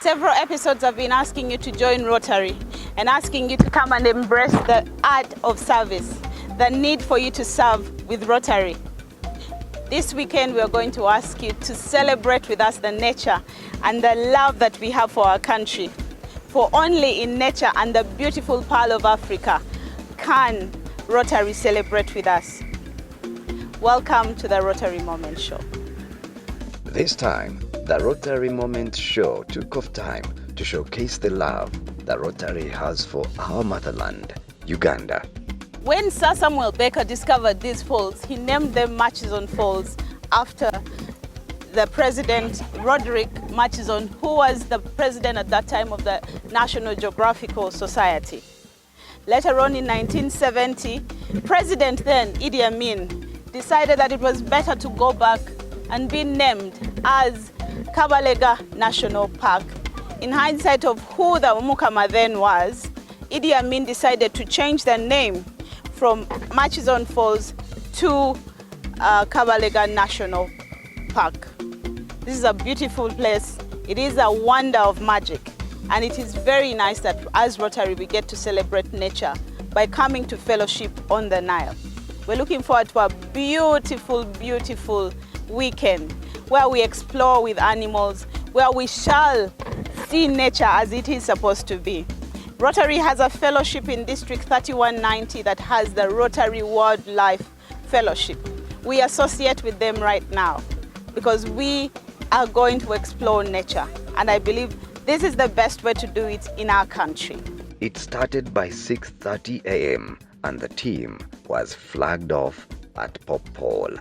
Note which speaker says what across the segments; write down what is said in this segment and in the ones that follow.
Speaker 1: Several episodes have been asking you to join Rotary and asking you to come and embrace the art of service, the need for you to serve with Rotary. This weekend we are going to ask you to celebrate with us the nature and the love that we have for our country. For only in nature and the beautiful Pearl of Africa can Rotary celebrate with us. Welcome to the Rotary Moment Show.
Speaker 2: This time, the Rotary Moment Show took off time to showcase the love that Rotary has for our motherland, Uganda.
Speaker 1: When Sir Samuel Baker discovered these falls, he named them Murchison Falls after the president, Roderick Murchison, who was the president at that time of the National Geographical Society. Later on in 1970, President then, Idi Amin, decided that it was better to go back and be named as Kabalega National Park. In hindsight of who the Mukama then was, Idi Amin decided to change the name from Murchison Falls to Kabalega National Park. This is a beautiful place. It is a wonder of magic. And it is very nice that as Rotary we get to celebrate nature by coming to fellowship on the Nile. We're looking forward to a beautiful, beautiful weekend where we explore with animals, where we shall see nature as it is supposed to be. Rotary has a fellowship in District 3190 that has the Rotary Wildlife Fellowship. We associate with them right now because we are going to explore nature, and I believe this is the best way to do it in our country.
Speaker 2: It started by 6:30 a.m. and the team was flagged off at Pop Pole.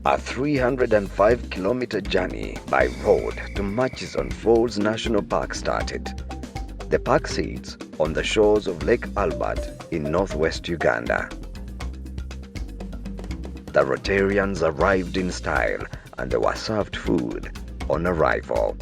Speaker 2: A 305-kilometer journey by road to Murchison Falls National Park started. The park sits on the shores of Lake Albert in northwest Uganda. The Rotarians arrived in style and they were served food on arrival.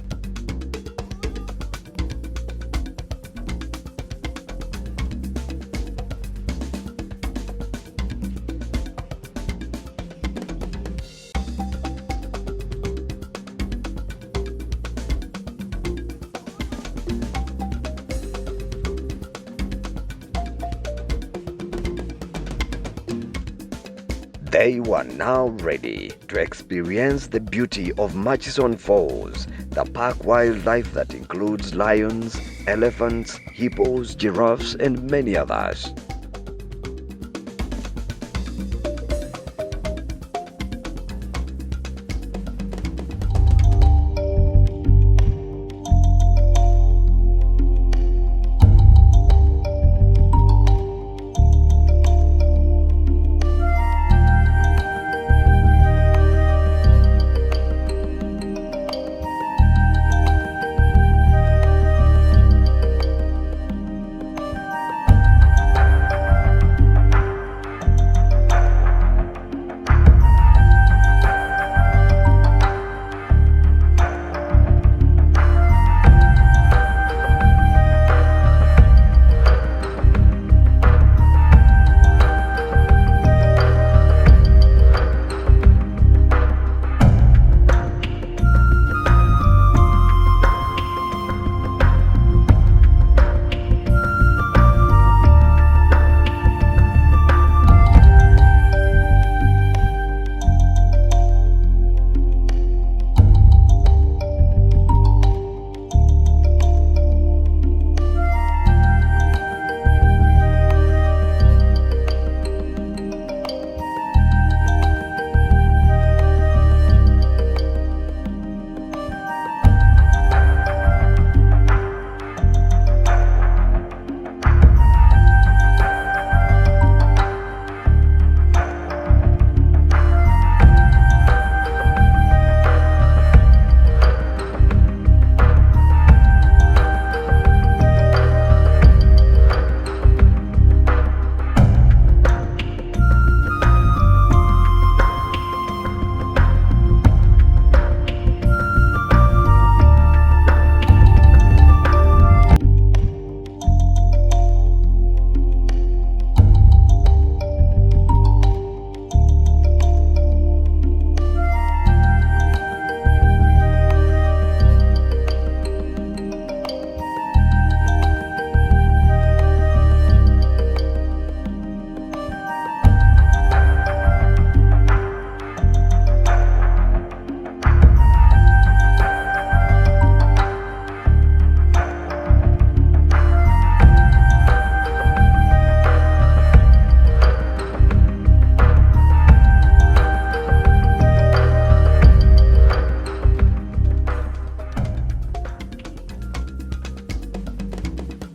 Speaker 2: They were now ready to experience the beauty of Murchison Falls, the park wildlife that includes lions, elephants, hippos, giraffes, and many others.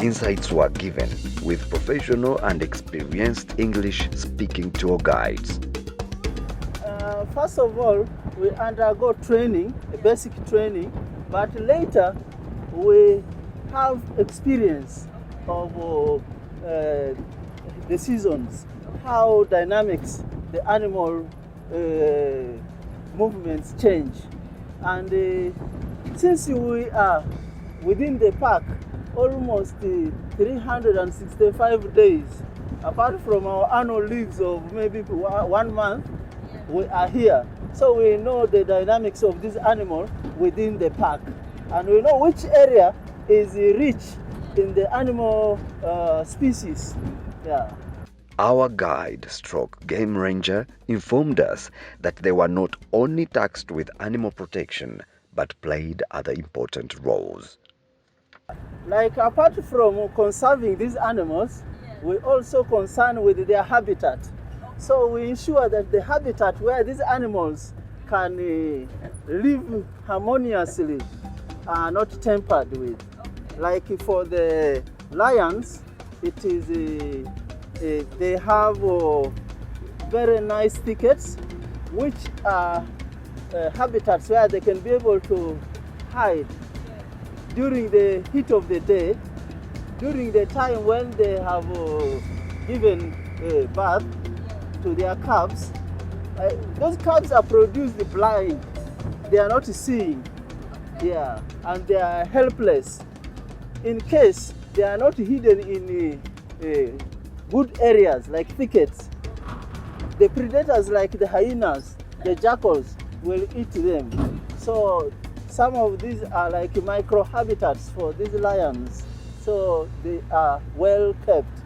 Speaker 2: Insights were given with professional and experienced English-speaking tour guides.
Speaker 3: First of all, we undergo training, a basic training, but later we have experience of the seasons, how dynamics the animal movements change. And since we are within the park almost 365 days, apart from our annual leaves of maybe 1 month, we are here. So we know the dynamics of this animal within the park. And we know which area is rich in the animal species. Yeah.
Speaker 2: Our guide stroke game ranger informed us that they were not only tasked with animal protection, but played other important roles.
Speaker 3: Like apart from conserving these animals, we also concern with their habitat. So we ensure that the habitat where these animals can live harmoniously are not tampered with. Like for the lions, it is they have very nice thickets, which are habitats where they can be able to hide during the heat of the day, during the time when they have given birth to their cubs. Those cubs are produced blind, they are not seeing, yeah, and they are helpless. In case they are not hidden in good areas like thickets, the predators like the hyenas, the jackals will eat them. So some of these are like micro habitats for these lions, so they are well kept.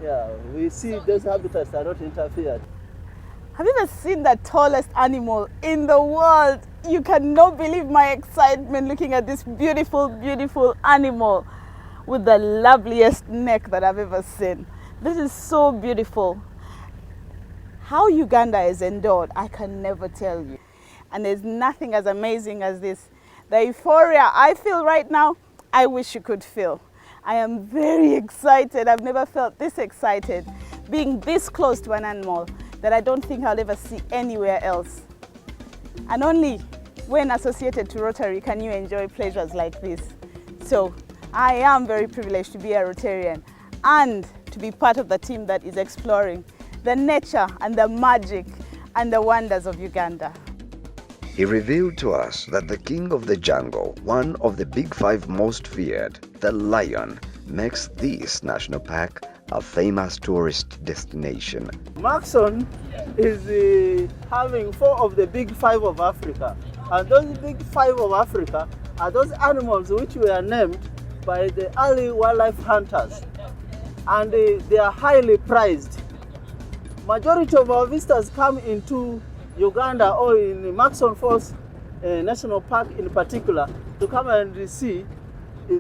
Speaker 3: Yeah, we see those habitats are not interfered.
Speaker 1: Have you ever seen the tallest animal in the world? You cannot believe my excitement looking at this beautiful, beautiful animal with the loveliest neck that I've ever seen. This is so beautiful. How Uganda is endured, I can never tell you. And there's nothing as amazing as this. The euphoria I feel right now, I wish you could feel. I am very excited. I've never felt this excited, being this close to an animal that I don't think I'll ever see anywhere else. And only when associated to Rotary can you enjoy pleasures like this. So I am very privileged to be a Rotarian and to be part of the team that is exploring the nature and the magic and the wonders of Uganda.
Speaker 2: He revealed to us that the king of the jungle, one of the big five most feared, the lion, makes this national park a famous tourist destination.
Speaker 3: Maxon is having 4 of the big 5 of Africa. And those big 5 of Africa are those animals which were named by the early wildlife hunters. And they are highly prized. Majority of our visitors come into Uganda or in Maxon Falls National Park in particular to come and see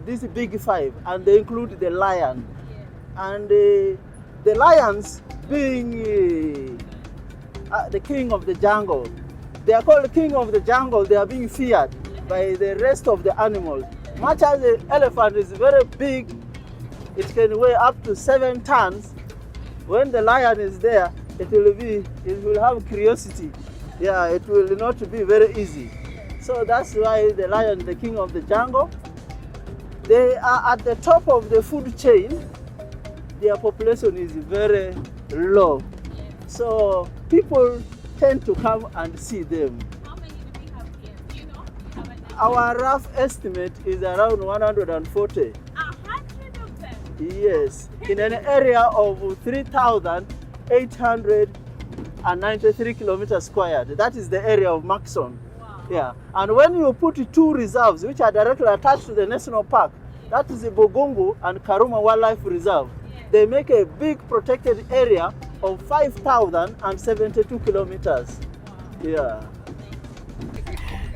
Speaker 3: these big 5, and they include the lion. And the lions being the king of the jungle. They are called the king of the jungle. They are being feared by the rest of the animals. Much as the elephant is very big, it can weigh up to 7 tons. When the lion is there, it will have curiosity. Yeah, it will not be very easy. So that's why the lion is the king of the jungle. They are at the top of the food chain. Their population is very low. So people tend to come and see them.
Speaker 1: How many do we have here? Do you know?
Speaker 3: Our rough estimate is around 140.
Speaker 1: 100 of them?
Speaker 3: Yes, in an area of 3,893 kilometers squared. That is the area of Maxon.
Speaker 1: Wow.
Speaker 3: Yeah, and when you put 2 reserves which are directly attached to the national park, that is the Bogongo and Karuma Wildlife Reserve. They make a big protected area of 5,072 kilometers. Wow. Yeah.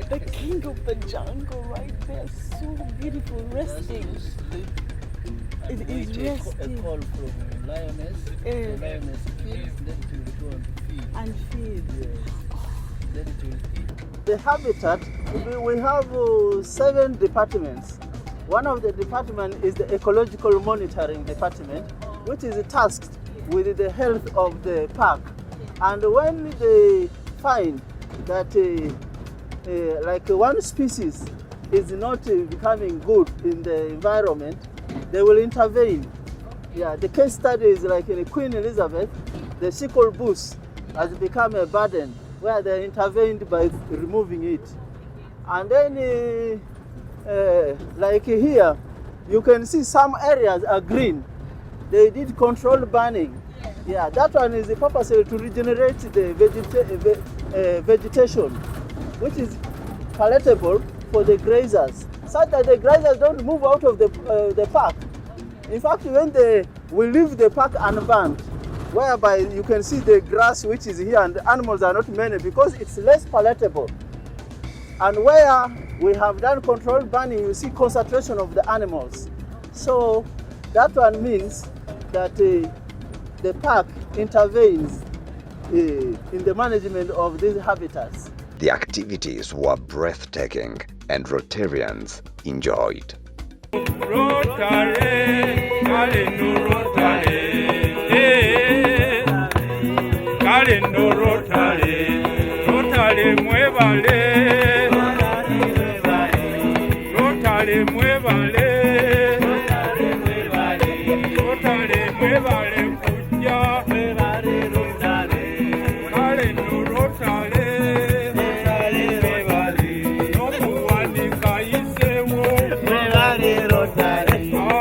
Speaker 1: The king of the jungle right there, so beautiful, resting. It is resting.
Speaker 3: A call from lioness. The lioness feeds, then it will go and feed. Yes. Then it will feed. The habitat, we have 7 departments. One of the departments is the ecological monitoring department, which is tasked with the health of the park. And when they find that like one species is not becoming good in the environment, they will intervene. Yeah, the case study is like in Queen Elizabeth, the sickle bush has become a burden where they intervened by removing it. And then like here, you can see some areas are green. They did controlled burning. Yeah, that one is purposely to regenerate the vegetation, which is palatable for the grazers, such that the grazers don't move out of the park. In fact, when we leave the park unburned, whereby you can see the grass which is here and the animals are not many because it's less palatable. And where we have done controlled burning, you see concentration of the animals. So that one means that the park intervenes in the management of these habitats.
Speaker 2: The activities were breathtaking and Rotarians enjoyed.
Speaker 4: Rotary, Rotary, muevale, Rotary, muevale, Rotary, muevale, kuja, Rotary, no kuanika isewo,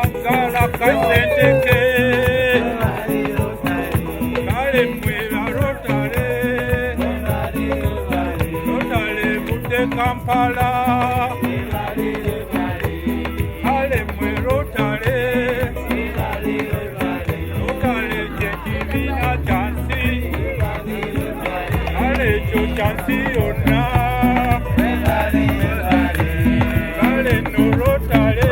Speaker 4: agala kaitendeke, Rotary, Kampala, ale mwe Rotary, Rotary jekibina chansi, ale cho chansi ona, ale no Rotary,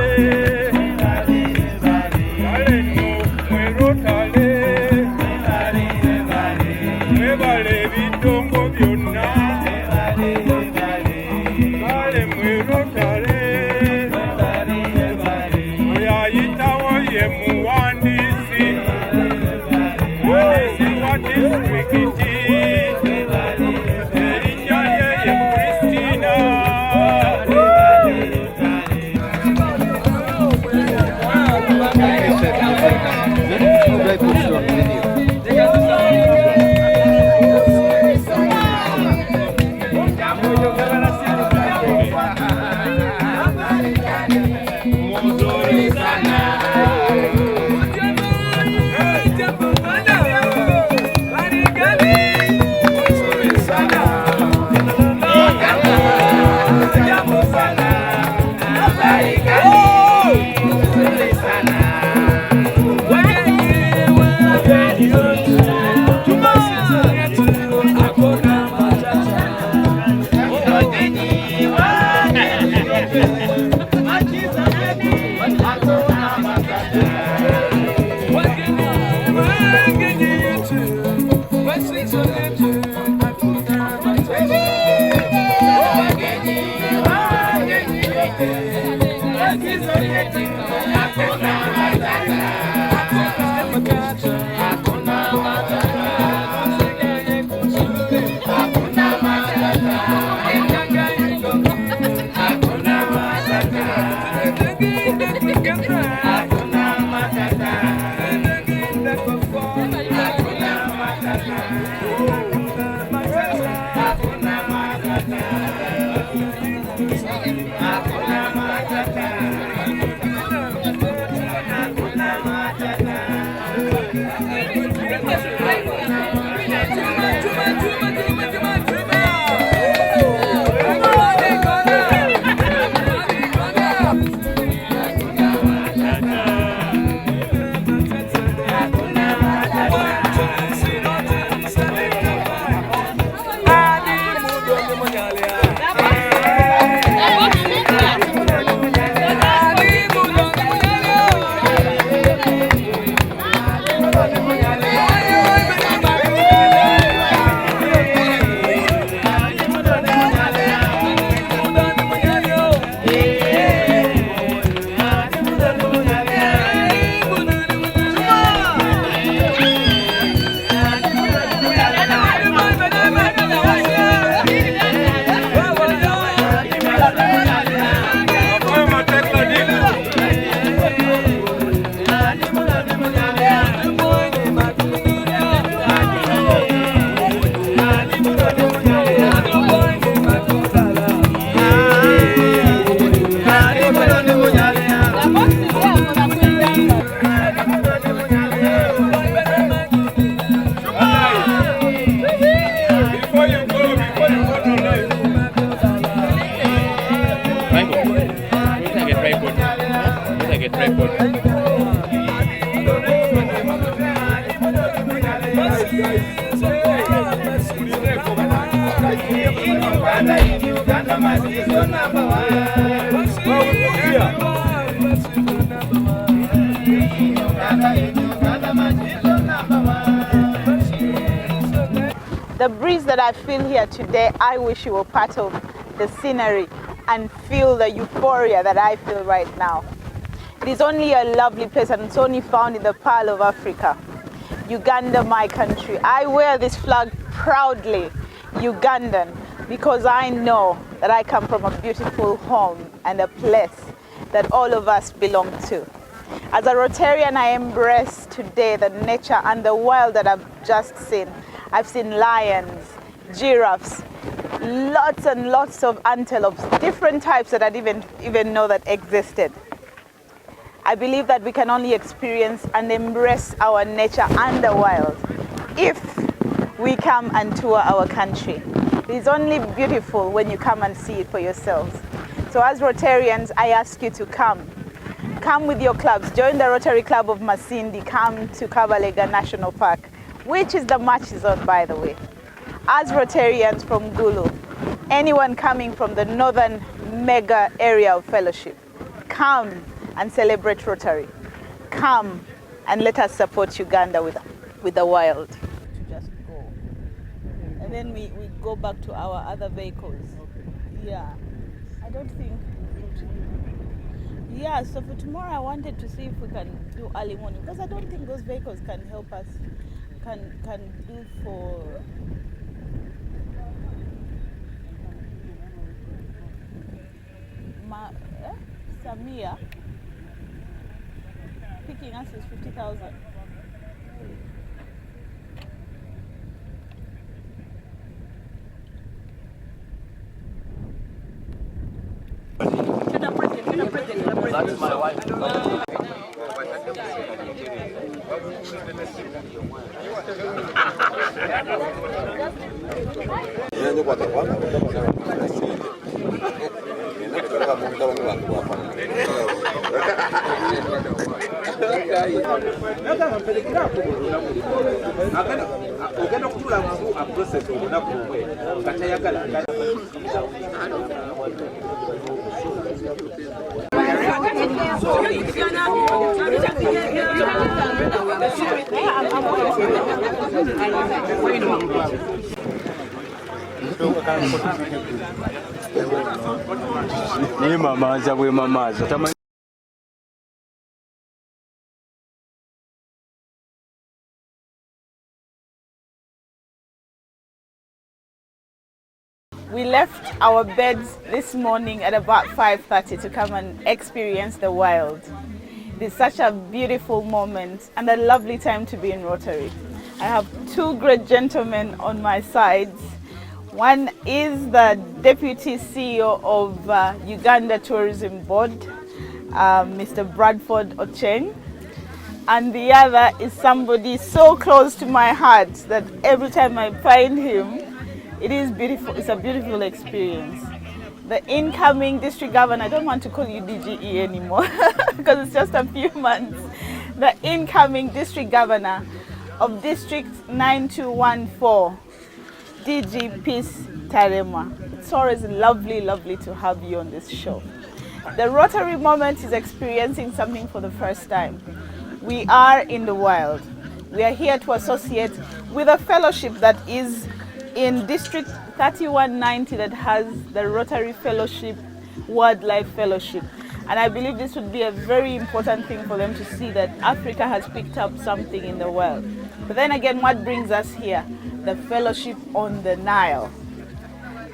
Speaker 4: ale no mwe Rotary, mwe vale vitongo vyona. get tripod.
Speaker 1: The breeze that I feel here today, I wish you were part of the scenery and feel the euphoria that I feel right now. It is only a lovely place and it's only found in the Pearl of Africa. Uganda, my country. I wear this flag proudly, Ugandan, because I know that I come from a beautiful home and a place that all of us belong to. As a Rotarian, I embrace today the nature and the wild that I've just seen. I've seen lions, giraffes, lots and lots of antelopes, different types that I didn't even know that existed. I believe that we can only experience and embrace our nature and the wild if we come and tour our country. It is only beautiful when you come and see it for yourselves. So as Rotarians, I ask you to come. Come with your clubs. Join the Rotary Club of Masindi. Come to Kabalega National Park, which is the match zone, by the way. As Rotarians from Gulu, anyone coming from the northern mega area of fellowship, come and celebrate Rotary. Come and let us support Uganda with the wild. To just go. And then we go back to our other vehicles. Yeah. I don't think. Yeah, so for tomorrow I wanted to see if we can do early morning because I don't think those vehicles can help us, can do for Samia. Picking us is 50,000.
Speaker 5: That's my wife. Ni mama za we mama za
Speaker 1: We left our beds this morning at about 5:30 to come and experience the wild. It is such a beautiful moment and a lovely time to be in Rotary. I have two great gentlemen on my sides. One is the Deputy CEO of Uganda Tourism Board, Mr. Bradford Ocheng, and the other is somebody so close to my heart that every time I find him, it is beautiful. It's a beautiful experience. The incoming district governor, I don't want to call you DGE anymore because it's just a few months. The incoming district governor of District 9214, DG Peace Tarema. It's always lovely, lovely to have you on this show. The Rotary Moment is experiencing something for the first time. We are in the wild. We are here to associate with a fellowship that is in District 3190 that has the Rotary Fellowship, Wildlife Fellowship. And I believe this would be a very important thing for them to see that Africa has picked up something in the world. But then again, what brings us here? The Fellowship on the Nile.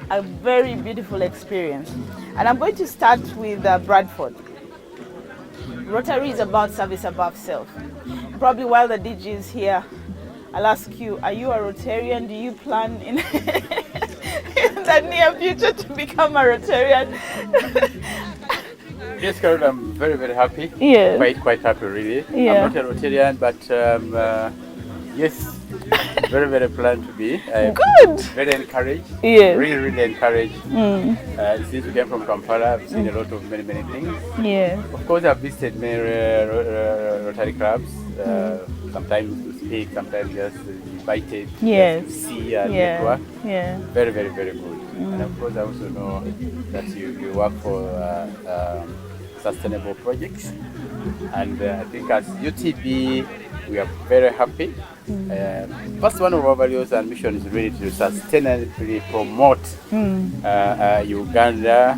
Speaker 1: A very beautiful experience. And I'm going to start with Bradford. Rotary is about service above self. Probably while the DG is here, I'll ask you, are you a Rotarian? Do you plan in, in the near future to become a Rotarian?
Speaker 6: Yes, Carol, I'm very, very happy.
Speaker 1: Yes.
Speaker 6: Quite happy, really.
Speaker 1: Yeah.
Speaker 6: I'm not a Rotarian, but yes, Very, very proud to be.
Speaker 1: Good.
Speaker 6: Very encouraged.
Speaker 1: Yes.
Speaker 6: Really, really encouraged. Since we came from Kampala, I've seen a lot of many things.
Speaker 1: Yes.
Speaker 6: Of course, I've visited many Rotary clubs. Sometimes to speak, sometimes just invited.
Speaker 1: Yes.
Speaker 6: Just to see and network.
Speaker 1: Yeah.
Speaker 6: Very, very, very good. And of course, I also know that you work for sustainable projects. And I think as UTB, we are very happy. First, one of our values and mission is really to sustainably promote Uganda,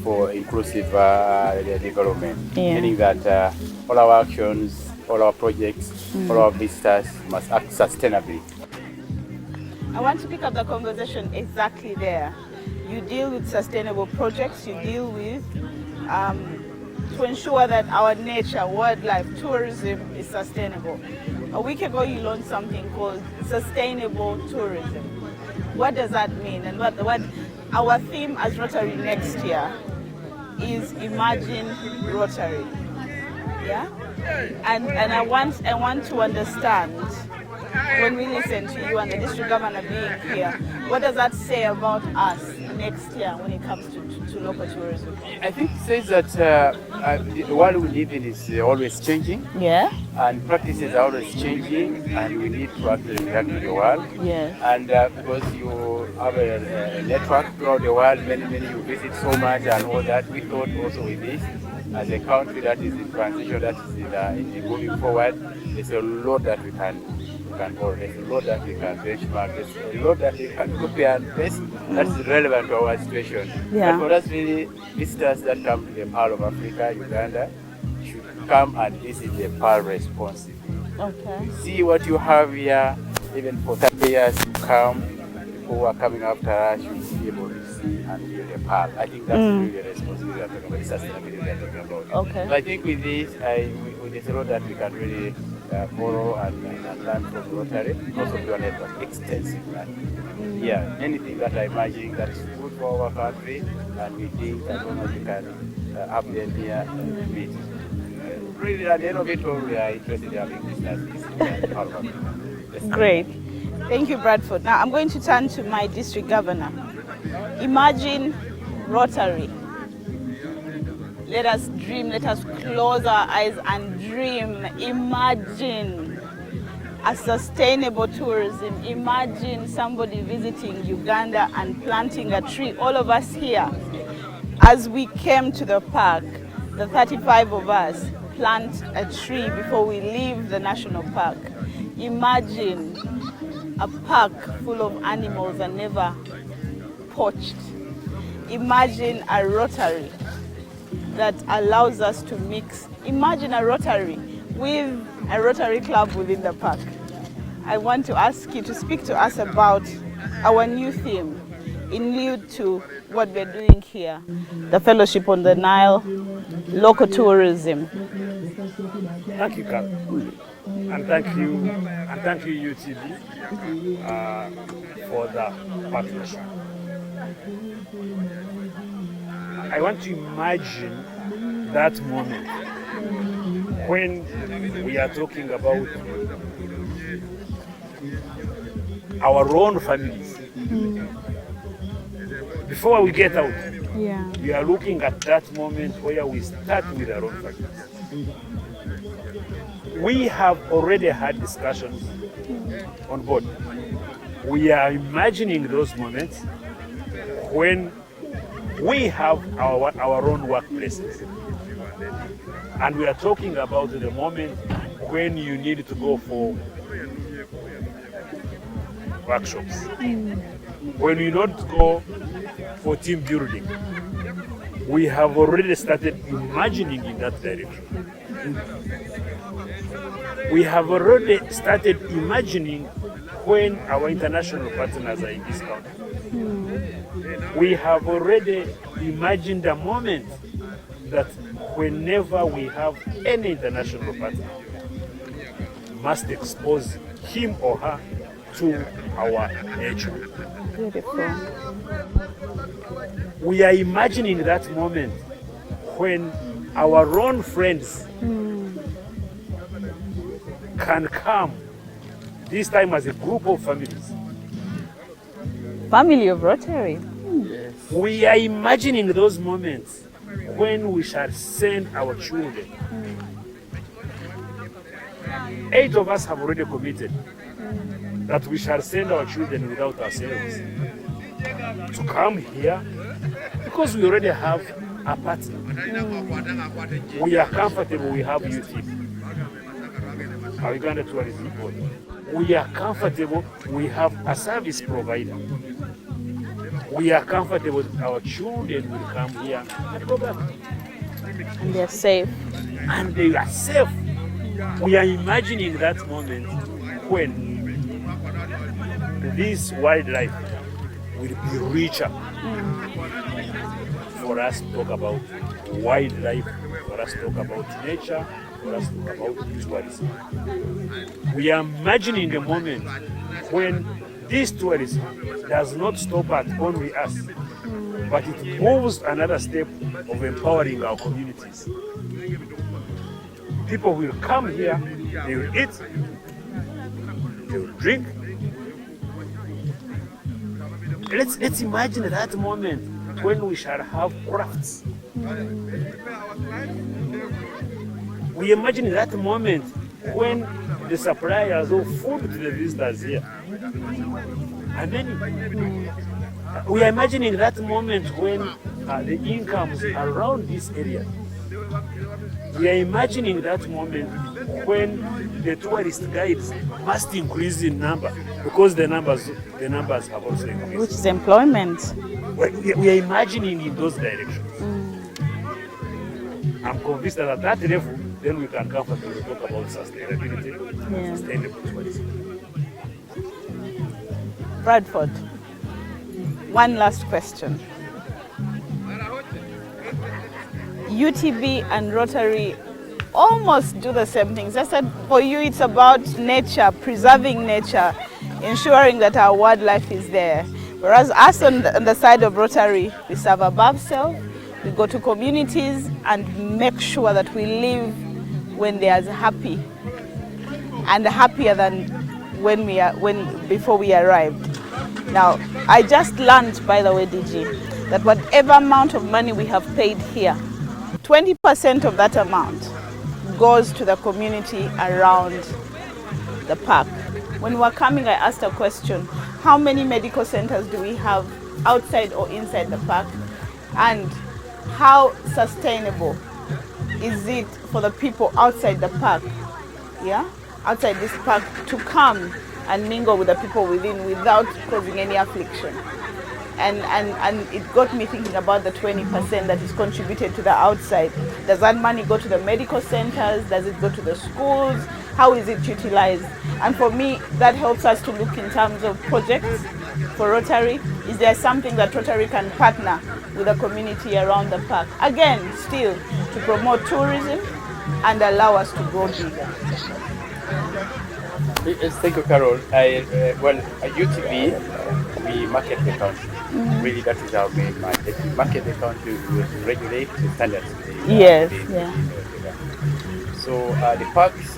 Speaker 6: for inclusive development. Meaning that all our actions, all our projects, all our visitors must act sustainably.
Speaker 1: I want to pick up the conversation exactly there. You deal with sustainable projects, you deal with to ensure that our nature, wildlife, tourism is sustainable. A week ago you launched something called sustainable tourism. What does that mean? And what our theme as Rotary next year is Imagine Rotary. Yeah? And I want to understand, when we listen to you and the district governor being here, what does that say about us next year when it comes to local tourism?
Speaker 6: I think it says that the world we live in is always changing.
Speaker 1: Yeah.
Speaker 6: And practices are always changing, and we need to actually react to the world.
Speaker 1: Yes.
Speaker 6: And because you have a network throughout the world, many you visit so much and all that, we thought also with this, as a country that is in transition, that is in moving forward, there's a lot that we can go. There's a lot that we can benchmark. There's a lot that we can copy and paste that is relevant to our situation.
Speaker 1: Yeah.
Speaker 6: But for us, really, visitors that come to the Pearl of Africa, Uganda, should come and visit the Pearl responsibly.
Speaker 1: Okay.
Speaker 6: See what you have here, even for 30 years to come. People who are coming after us should be able to see and feel the Pearl. I think that's really the responsibility we're talking about, the sustainability we're talking about.
Speaker 1: Okay.
Speaker 6: So I think with this, there's a lot that we can really borrow and learn from Rotary, also do a network extensive. Yeah, anything that I imagine that is good for our country, and we think as long as we can have them here, meet. Really, at the end of it all, we are interested in having business.
Speaker 1: Great. Thank you, Bradford. Now I'm going to turn to my district governor. Imagine Rotary. Let us dream, let us close our eyes and dream. Imagine a sustainable tourism. Imagine somebody visiting Uganda and planting a tree. All of us here, as we came to the park, the 35 of us plant a tree before we leave the national park. Imagine a park full of animals and never poached. Imagine a Rotary that allows us to mix. Imagine a Rotary with a Rotary club within the park. I want to ask you to speak to us about our new theme in lieu to what we're doing here, the Fellowship on the Nile, local tourism.
Speaker 7: Thank you, Carl. And thank you, UTV, for the partnership. I want to imagine that moment when we are talking about our own families. Before we get out, we are looking at that moment where we start with our own families. We have already had discussions on board. We are imagining those moments when we have our own workplaces. And we are talking about the moment when you need to go for workshops. When you don't go for team building. We have already started imagining in that direction. We have already started imagining when our international partners are in this country. We have already imagined a moment that whenever we have any international partner, must expose him or her to our nature.
Speaker 1: Beautiful.
Speaker 7: We are imagining that moment when our own friends can come this time as a group of families.
Speaker 1: Family of Rotary.
Speaker 7: We are imagining those moments when we shall send our children. 8 of us have already committed that we shall send our children without ourselves to come here because we already have a partner. We are comfortable, we have UTP, our Uganda Tourism Board. We are comfortable, we have a service provider. We are comfortable, our children will come here and go back.
Speaker 1: And they're safe.
Speaker 7: And they are safe. We are imagining that moment when this wildlife will be richer for us to talk about wildlife, for us to talk about nature, for us to talk about tourism. We are imagining a moment when this tourism does not stop at only us, but it moves another step of empowering our communities. People will come here, they will eat, they will drink. Let's imagine that moment when we shall have crafts. We imagine that moment when the suppliers of food to the visitors here. And then we are imagining that moment when the incomes around this area. We are imagining that moment when the tourist guides must increase in number because the numbers have also increased.
Speaker 1: Which is employment.
Speaker 7: We are imagining in those directions. I'm convinced that at that level, then we can comfortably talk about sustainability, sustainable tourism.
Speaker 1: Bradford, one last question. UTB and Rotary almost do the same things. I said for you it's about nature, preserving nature, ensuring that our wildlife is there. Whereas us on the side of Rotary, we serve above self, we go to communities and make sure that we live when they are happy and happier than before we arrived. Now, I just learned, by the way, DG, that whatever amount of money we have paid here, 20% of that amount goes to the community around the park. When we were coming, I asked a question, how many medical centers do we have outside or inside the park? And how sustainable is it for the people outside the park, outside this park, to come and mingle with the people within without causing any affliction? And it got me thinking about the 20% that is contributed to the outside. Does that money go to the medical centers? Does it go to the schools? How is it utilized? And for me, that helps us to look in terms of projects for Rotary. Is there something that Rotary can partner with the community around the park? Again, still to promote tourism and allow us to grow bigger.
Speaker 6: Thank you, Carol. At UTB, we market the country. Really, that is our main market. We market the country to regulate the standards. So the parks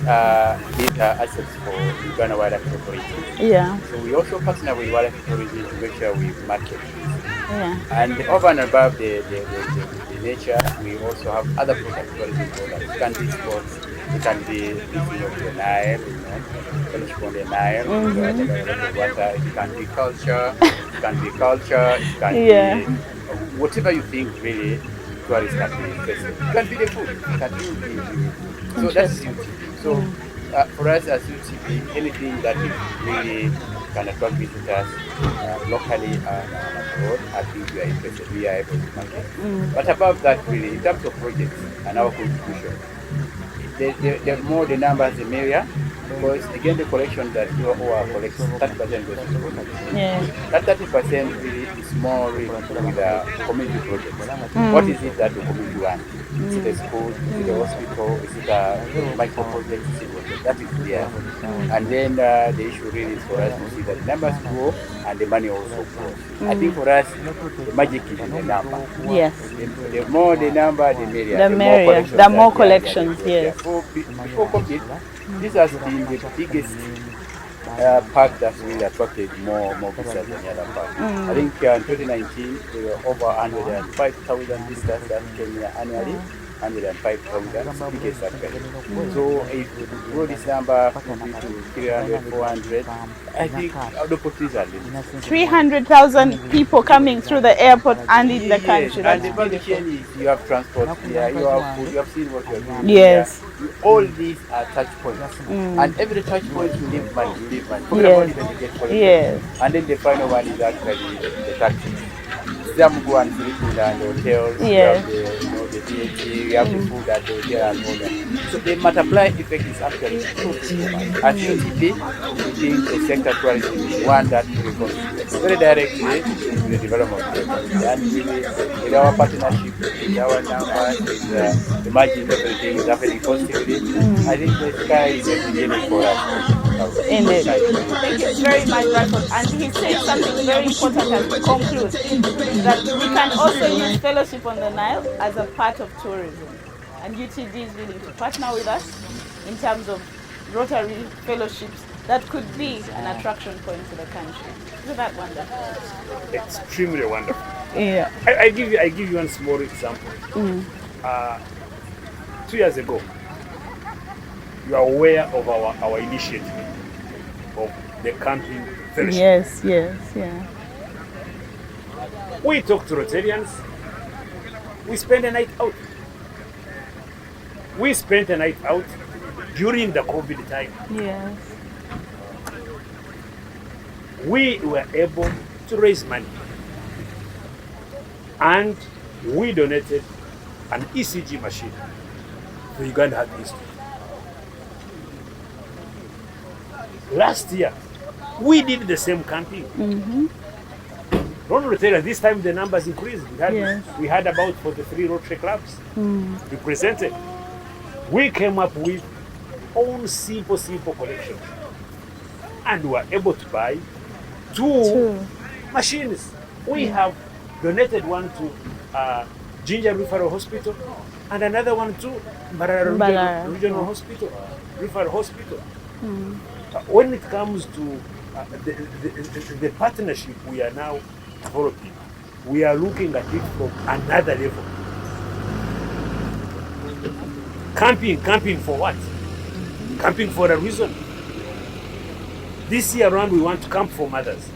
Speaker 6: need assets for Uganda Wildlife Authority. So we also partner with Wildlife Authority to make sure we market. And over and above the nature, we also have other products. It can be sports, it can be fishing of the Nile, fellowship on the Nile, water. It can be culture, it can be be whatever you think really tourists can be interested. It can be the food, it can be so that's UTB. So for us as UTB, anything that is really can attract visitors locally and abroad, I think we are interested, we are able to market. But above that, really, in terms of projects and our contribution, the more the numbers, the merrier. Because again, the collection that OA collects, 30% goes to the Rotary. That 30% really is more really with the community projects. What is it that the community wants? Is it a school? Is it a hospital? Is it a micro project? Is it what? That is there. And then the issue really is for us to see that the numbers grow and the money also grows. I think for us, the magic is in the number. The more the number, the merrier.
Speaker 1: The more collections,
Speaker 6: Before COVID, this has been the biggest park that really attracted more visitors than the other park. I think in 2019 there were over 105,000 visitors that came here annually. 105,000 biggest actually. So if you grow this number maybe to 300, 400, I think the opportunities are limited.
Speaker 1: 300,000 people coming through the airport and in the country.
Speaker 6: And the value chain is you have transport here, you have food, you have seen what you're doing.
Speaker 1: Yes.
Speaker 6: Here. All these are touch points. And every touch point you leave money, Forget about even the gate collection.
Speaker 1: Yes.
Speaker 6: And then the final one is actually the taxis. Some go and sleep in the hotels,
Speaker 1: Yes.
Speaker 6: you have the VAT, you have the food at the hotel and all that. So the multiply effect is actually so much. At UTP, we think the sector tourism is one that contributes very directly to the development of the country. And with our partnership, with our numbers, with imagine everything is happening positively, I think the sky is the beginning for us.
Speaker 1: Indeed. Thank you very much, Bradford. And he said something very important as we conclude, that we can also use Fellowship on the Nile as a part of tourism. And UTD is willing to partner with us in terms of Rotary fellowships that could be an attraction point to the country. Isn't that wonderful?
Speaker 7: Extremely wonderful.
Speaker 1: Yeah.
Speaker 7: I give you one small example. 2 years ago, you are aware of our initiative of the camping fellowship.
Speaker 1: Yes.
Speaker 7: We talk to Rotarians. We spend a night out. We spent a night out during the COVID time.
Speaker 1: Yes.
Speaker 7: We were able to raise money. And we donated an ECG machine to Uganda Heart Institute. Last year, we did the same camping. Don't Rotary, this time the numbers increased. We had about 43 Rotary clubs represented. We came up with own simple collections. And we were able to buy two machines. We have donated one to Ginger Referral Hospital and another one to Mbarara Regional Hospital, Referral Hospital. When it comes to the partnership we are now developing, we are looking at it from another level. Camping for what? Camping for a reason. This year around we want to camp for mothers.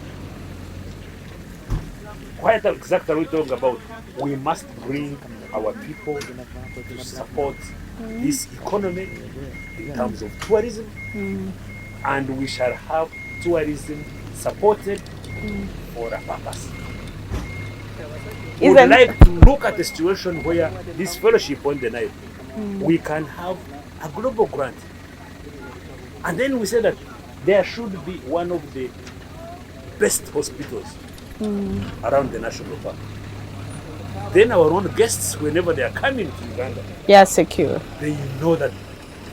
Speaker 7: What exactly are we talking about? We must bring our people to support this economy in terms of tourism, and we shall have tourism supported for a purpose. We would like to look at a situation where this fellowship on the Nile, we can have a global grant. And then we say that there should be one of the best hospitals around the national park. Then our own guests, whenever they are coming to Uganda,
Speaker 1: They are secure.
Speaker 7: they know that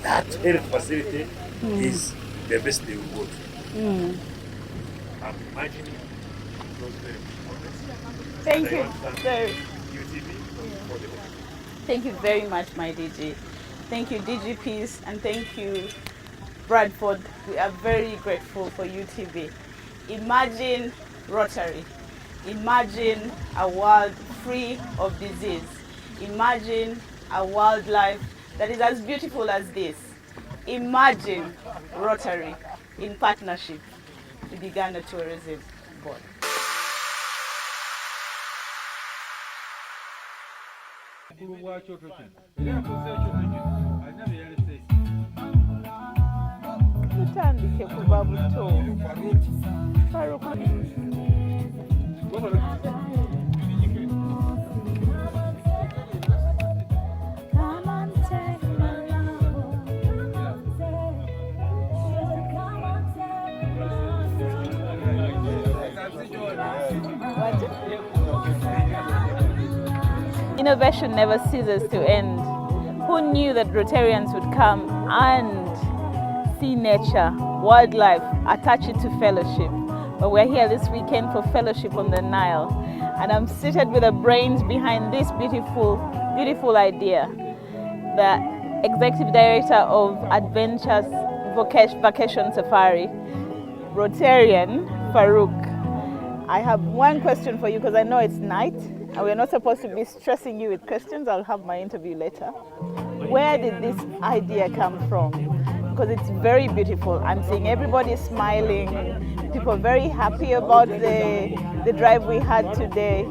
Speaker 7: that health facility is the best they will go to. I'm imagining those very
Speaker 1: Thank you.
Speaker 7: UTV for the
Speaker 1: Thank you very much, my DG. Thank you, DGPs, and thank you, Bradford. We are very grateful for UTV. Imagine Rotary. Imagine a world free of disease. Imagine a wildlife that is as beautiful as this. Imagine Rotary in partnership with Uganda Tourism Board. Tutandike kuva buto. Innovation never ceases to end. Who knew that Rotarians would come and see nature, wildlife, attach it to fellowship? But we're here this weekend for Fellowship on the Nile. And I'm seated with the brains behind this beautiful idea. The Executive Director of Adventures Vacation Safari, Rotarian Farouk. I have one question for you because I know it's night and we're not supposed to be stressing you with questions. I'll have my interview later. Where did this idea come from? Because it's very beautiful. I'm seeing everybody smiling, people very happy about the drive we had today.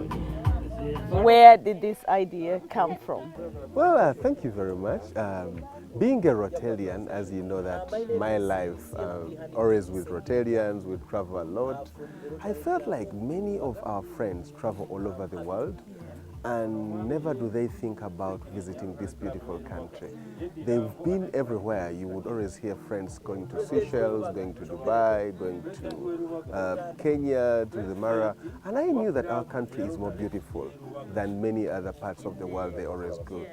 Speaker 1: Where did this idea come from?
Speaker 8: Well, thank you very much. Being a Rotarian, as you know that my life, always with Rotarians, we travel a lot. I felt like many of our friends travel all over the world and never do they think about visiting this beautiful country. They've been everywhere. You would always hear friends going to Seychelles, going to Dubai, going to Kenya, to the Mara, and I knew that our country is more beautiful than many other parts of the world they always go.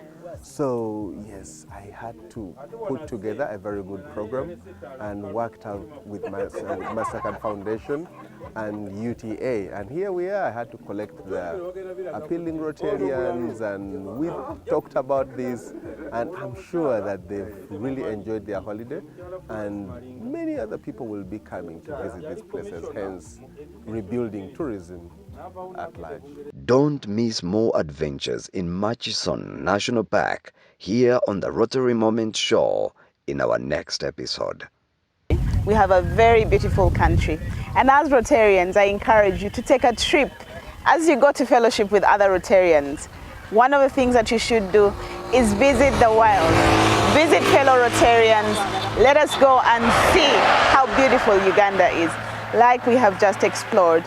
Speaker 8: So yes, I had to put together a very good program and worked out with Mastercard Foundation and UTA. And here we are. I had to collect the appealing Rotarians and we talked about this, and I'm sure that they've really enjoyed their holiday and many other people will be coming to visit these places, hence rebuilding tourism at large.
Speaker 2: Don't miss more adventures in Murchison National Park here on the Rotary Moment Show in our next episode.
Speaker 1: We have a very beautiful country, and as Rotarians I encourage you to take a trip. As you go to fellowship with other Rotarians, one of the things that you should do is visit the wild. Visit fellow Rotarians. Let us go and see how beautiful Uganda is, like we have just explored.